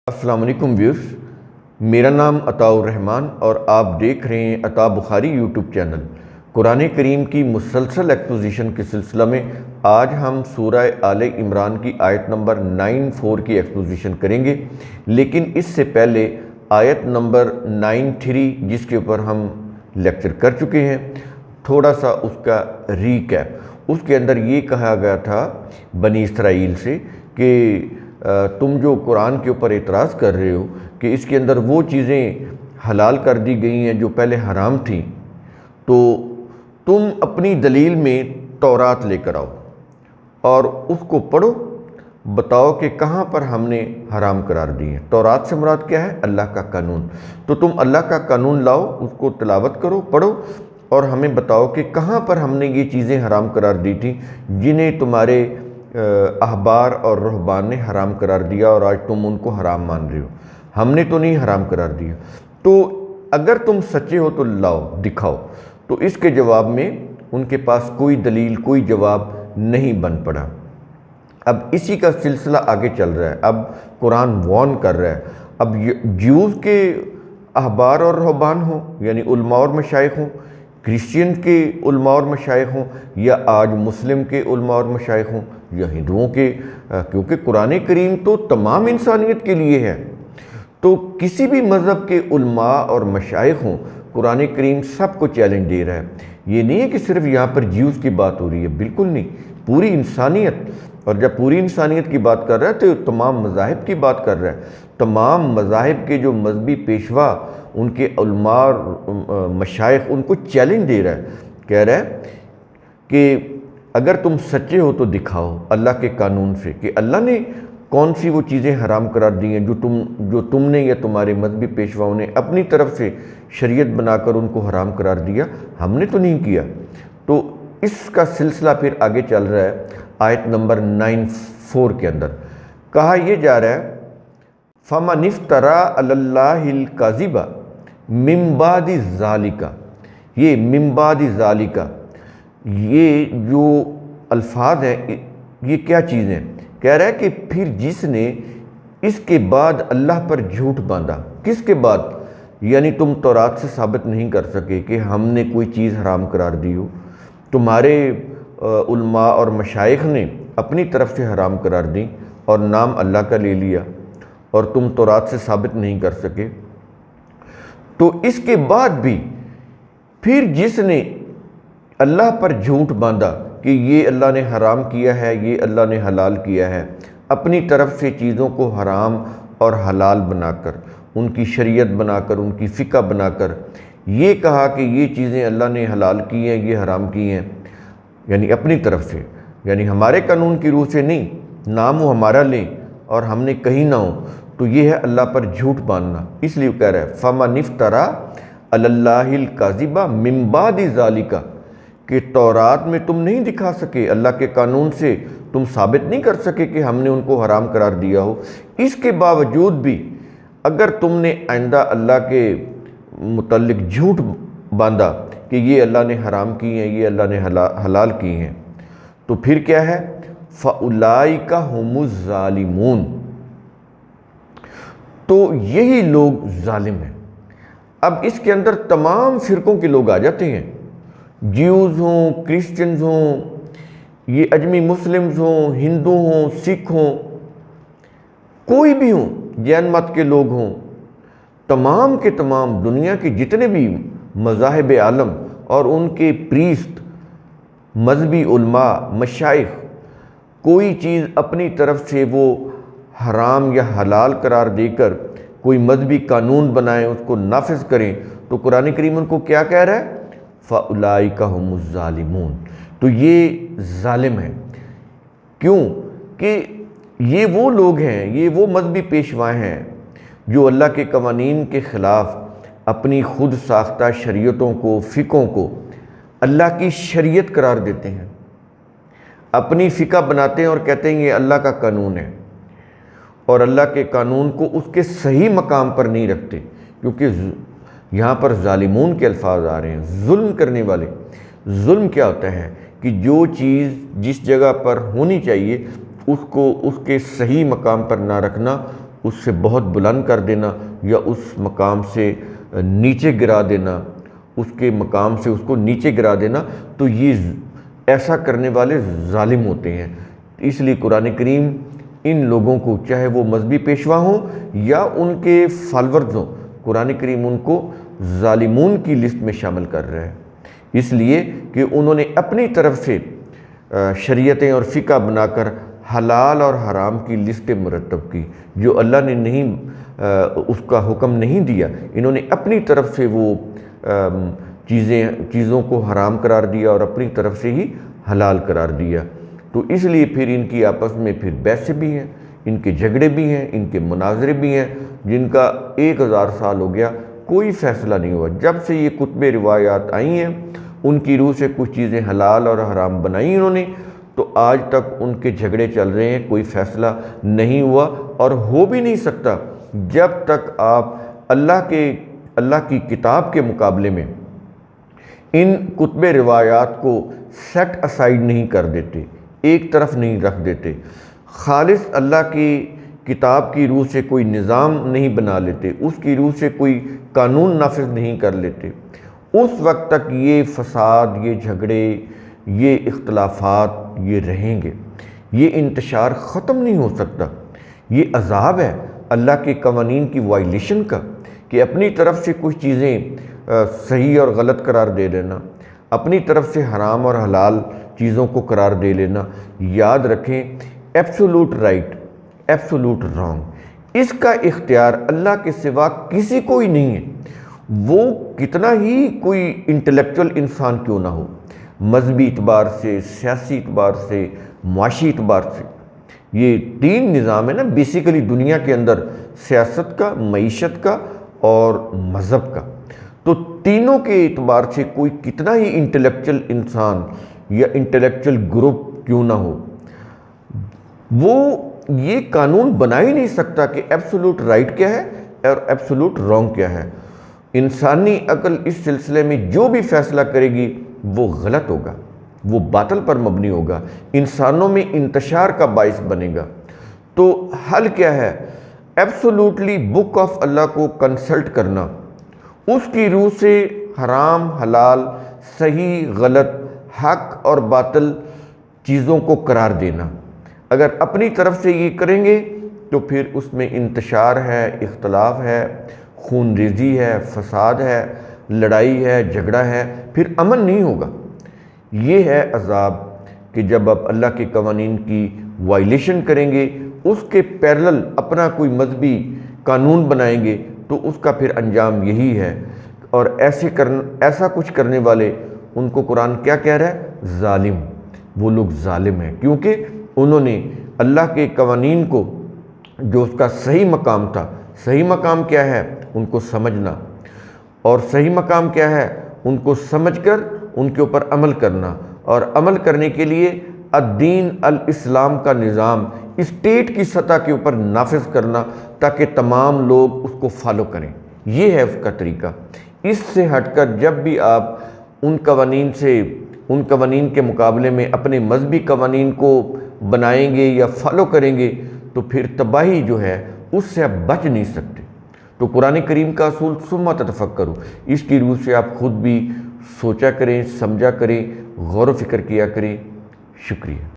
السلام علیکم ویورز، میرا نام عطاء الرحمن اور آپ دیکھ رہے ہیں عطاء بخاری یوٹیوب چینل۔ قرآن کریم کی مسلسل ایکسپوزیشن کے سلسلہ میں آج ہم سورہ آل عمران کی آیت نمبر 9.4 کی ایکسپوزیشن کریں گے، لیکن اس سے پہلے آیت نمبر 9.3 جس کے اوپر ہم لیکچر کر چکے ہیں، تھوڑا سا اس کا ریکیپ۔ اس کے اندر یہ کہا گیا تھا بنی اسرائیل سے کہ تم جو قرآن کے اوپر اعتراض کر رہے ہو کہ اس کے اندر وہ چیزیں حلال کر دی گئی ہیں جو پہلے حرام تھیں، تو تم اپنی دلیل میں تورات لے کر آؤ اور اس کو پڑھو، بتاؤ کہ کہاں پر ہم نے حرام قرار دی ہیں۔ تورات سے مراد کیا ہے؟ اللہ کا قانون۔ تو تم اللہ کا قانون لاؤ، اس کو تلاوت کرو، پڑھو اور ہمیں بتاؤ کہ کہاں پر ہم نے یہ چیزیں حرام قرار دی تھیں جنہیں تمہارے احبار اور رہبان نے حرام قرار دیا اور آج تم ان کو حرام مان رہے ہو۔ ہم نے تو نہیں حرام قرار دیا۔ تو اگر تم سچے ہو تو لاؤ، دکھاؤ۔ تو اس کے جواب میں ان کے پاس کوئی دلیل، کوئی جواب نہیں بن پڑا۔ اب اسی کا سلسلہ آگے چل رہا ہے۔ اب قرآن وارن کر رہا ہے۔ اب جیوز کے احبار اور رہبان ہوں، یعنی علماء اور مشائخ ہوں، کرسچین کے علماء اور مشائخ ہوں، یا آج مسلم کے علماء اور مشائخ ہوں، یا ہندوؤں کے، کیونکہ قرآن کریم تو تمام انسانیت کے لیے ہے، تو کسی بھی مذہب کے علماء اور مشائخ ہوں، قرآن کریم سب کو چیلنج دے رہا ہے۔ یہ نہیں ہے کہ صرف یہاں پر جیوز کی بات ہو رہی ہے، بالکل نہیں، پوری انسانیت۔ اور جب پوری انسانیت کی بات کر رہا ہے تو تمام مذاہب کی بات کر رہا ہے۔ تمام مذاہب کے جو مذہبی پیشوا، ان کے علماء اور مشائخ ان کو چیلنج دے رہا ہے، کہہ رہا ہے کہ اگر تم سچے ہو تو دکھاؤ اللہ کے قانون سے کہ اللہ نے کون سی وہ چیزیں حرام قرار دی ہیں جو تم نے یا تمہارے مذہبی پیشواؤں نے اپنی طرف سے شریعت بنا کر ان کو حرام قرار دیا، ہم نے تو نہیں کیا۔ تو اس کا سلسلہ پھر آگے چل رہا ہے آیت نمبر 9.4 کے اندر۔ کہا یہ جا رہا ہے فَمَنِ افْتَرَىٰ عَلَى اللَّهِ الْكَذِبَ مِن بَعْدِ ذَلِكَ۔ یہ مِن بَعْدِ ذَلِكَ، یہ جو الفاظ ہیں یہ کیا چیز ہیں؟ کہہ رہا ہے کہ پھر جس نے اس کے بعد اللہ پر جھوٹ باندھا۔ کس کے بعد؟ یعنی تم تورات سے ثابت نہیں کر سکے کہ ہم نے کوئی چیز حرام قرار دی ہو، تمہارے علماء اور مشائخ نے اپنی طرف سے حرام قرار دی اور نام اللہ کا لے لیا اور تم تورات سے ثابت نہیں کر سکے۔ تو اس کے بعد بھی پھر جس نے اللہ پر جھوٹ باندھا کہ یہ اللہ نے حرام کیا ہے، یہ اللہ نے حلال کیا ہے، اپنی طرف سے چیزوں کو حرام اور حلال بنا کر، ان کی شریعت بنا کر، ان کی فقہ بنا کر یہ کہا کہ یہ چیزیں اللہ نے حلال کی ہیں، یہ حرام کی ہیں، یعنی اپنی طرف سے، یعنی ہمارے قانون کی روح سے نہیں، نام وہ ہمارا لیں اور ہم نے کہیں نہ ہو، تو یہ ہے اللہ پر جھوٹ باندھنا۔ اس لیے کہہ رہا ہے فَمَنِ افْتَرَىٰ عَلَى اللَّهِ الْكَذِبَ مِن بَعْدِ ذَلِكَ، کہ تورات میں تم نہیں دکھا سکے، اللہ کے قانون سے تم ثابت نہیں کر سکے کہ ہم نے ان کو حرام قرار دیا ہو۔ اس کے باوجود بھی اگر تم نے آئندہ اللہ کے متعلق جھوٹ باندھا کہ یہ اللہ نے حرام کی ہیں، یہ اللہ نے حلال کی ہیں، تو پھر کیا ہے؟ فَأُولَٰئِكَ هُمُ الظَّالِمُونَ، تو یہی لوگ ظالم ہیں۔ اب اس کے اندر تمام فرقوں کے لوگ آ جاتے ہیں، جیوز ہوں، کرسچنز ہوں، یہ اجمی مسلمز ہوں، ہندو ہوں، سکھ ہوں، کوئی بھی ہوں، جین مت کے لوگ ہوں، تمام کے تمام دنیا کے جتنے بھی مذاہب عالم اور ان کے پریسٹ، مذہبی علماء، مشائخ، کوئی چیز اپنی طرف سے وہ حرام یا حلال قرار دے کر کوئی مذہبی قانون بنائیں، اس کو نافذ کریں، تو قرآن کریم ان کو کیا کہہ رہا ہے؟ فَأُولَٰئِكَ هُمُ الظَّالِمُونَ، تو یہ ظالم ہیں۔ کیوں کہ یہ وہ لوگ ہیں، یہ وہ مذہبی پیشوا ہیں جو اللہ کے قوانین کے خلاف اپنی خود ساختہ شریعتوں کو، فقہوں کو اللہ کی شریعت قرار دیتے ہیں، اپنی فقہ بناتے ہیں اور کہتے ہیں یہ اللہ کا قانون ہے، اور اللہ کے قانون کو اس کے صحیح مقام پر نہیں رکھتے، کیونکہ یہاں پر ظالمون کے الفاظ آ رہے ہیں، ظلم کرنے والے۔ ظلم کیا ہوتا ہے؟ کہ جو چیز جس جگہ پر ہونی چاہیے اس کو اس کے صحیح مقام پر نہ رکھنا، اس سے بہت بلند کر دینا یا اس مقام سے نیچے گرا دینا، اس کے مقام سے اس کو نیچے گرا دینا، تو یہ ایسا کرنے والے ظالم ہوتے ہیں۔ اس لیے قرآن کریم ان لوگوں کو، چاہے وہ مذہبی پیشوا ہوں یا ان کے فالورز ہوں، قرآن کریم ان کو ظالمون کی لسٹ میں شامل کر رہا ہے، اس لیے کہ انہوں نے اپنی طرف سے شریعتیں اور فقہ بنا کر حلال اور حرام کی لسٹیں مرتب کی، جو اللہ نے نہیں اس کا حکم نہیں دیا، انہوں نے اپنی طرف سے وہ چیزوں کو حرام قرار دیا اور اپنی طرف سے ہی حلال قرار دیا۔ تو اس لیے پھر ان کی آپس میں پھر بحثیں بھی ہیں، ان کے جھگڑے بھی ہیں، ان کے مناظرے بھی ہیں، جن کا 1000 سال ہو گیا، کوئی فیصلہ نہیں ہوا۔ جب سے یہ کتب روایات آئی ہیں، ان کی روح سے کچھ چیزیں حلال اور حرام بنائی انہوں نے، تو آج تک ان کے جھگڑے چل رہے ہیں، کوئی فیصلہ نہیں ہوا اور ہو بھی نہیں سکتا جب تک آپ اللہ کی کتاب کے مقابلے میں ان کتب روایات کو سیٹ اسائیڈ نہیں کر دیتے، ایک طرف نہیں رکھ دیتے، خالص اللہ کی کتاب کی روح سے کوئی نظام نہیں بنا لیتے، اس کی روح سے کوئی قانون نافذ نہیں کر لیتے، اس وقت تک یہ فساد، یہ جھگڑے، یہ اختلافات یہ رہیں گے، یہ انتشار ختم نہیں ہو سکتا۔ یہ عذاب ہے اللہ کے قوانین کی وائلیشن کا، کہ اپنی طرف سے کچھ چیزیں صحیح اور غلط قرار دے لینا، اپنی طرف سے حرام اور حلال چیزوں کو قرار دے لینا۔ یاد رکھیں، ایبسولوٹ رائٹ، ایبسولوٹ رانگ، اس کا اختیار اللہ کے سوا کسی کو ہی نہیں ہے، وہ کتنا ہی کوئی انٹلیکچول انسان کیوں نہ ہو، مذہبی اعتبار سے، سیاسی اعتبار سے، معاشی اعتبار سے۔ یہ 3 نظام ہے نا بیسیکلی دنیا کے اندر، سیاست کا، معیشت کا اور مذہب کا۔ تو تینوں کے اعتبار سے کوئی کتنا ہی انٹلیکچول انسان یا انٹلیکچول گروپ کیوں نہ ہو، وہ یہ قانون بنا ہی نہیں سکتا کہ ایبسولوٹ رائٹ کیا ہے اور ایبسولوٹ رانگ کیا ہے۔ انسانی عقل اس سلسلے میں جو بھی فیصلہ کرے گی وہ غلط ہوگا، وہ باطل پر مبنی ہوگا، انسانوں میں انتشار کا باعث بنے گا۔ تو حل کیا ہے؟ ایبسولوٹلی بک آف اللہ کو کنسلٹ کرنا، اس کی روح سے حرام حلال، صحیح غلط، حق اور باطل چیزوں کو قرار دینا۔ اگر اپنی طرف سے یہ کریں گے تو پھر اس میں انتشار ہے، اختلاف ہے، خون ریزی ہے، فساد ہے، لڑائی ہے، جھگڑا ہے، پھر امن نہیں ہوگا۔ یہ ہے عذاب کہ جب آپ اللہ کے قوانین کی وائلیشن کریں گے، اس کے پیرلل اپنا کوئی مذہبی قانون بنائیں گے، تو اس کا پھر انجام یہی ہے۔ اور ایسا کچھ کرنے والے، ان کو قرآن کیا کہہ رہا ہے؟ ظالم۔ وہ لوگ ظالم ہیں، کیونکہ انہوں نے اللہ کے قوانین کو، جو اس کا صحیح مقام تھا، صحیح مقام کیا ہے؟ ان کو سمجھنا، اور صحیح مقام کیا ہے؟ ان کو سمجھ کر ان کے اوپر عمل کرنا، اور عمل کرنے کے لیے الدین الاسلام کا نظام اسٹیٹ کی سطح کے اوپر نافذ کرنا، تاکہ تمام لوگ اس کو فالو کریں۔ یہ ہے اس کا طریقہ۔ اس سے ہٹ کر جب بھی آپ ان قوانین کے مقابلے میں اپنے مذہبی قوانین کو بنائیں گے یا فالو کریں گے، تو پھر تباہی جو ہے اس سے آپ بچ نہیں سکتے۔ تو قرآن کریم کا اصول ثم تتفکروا، اس کی روح سے آپ خود بھی سوچا کریں، سمجھا کریں، غور و فکر کیا کریں۔ شکریہ۔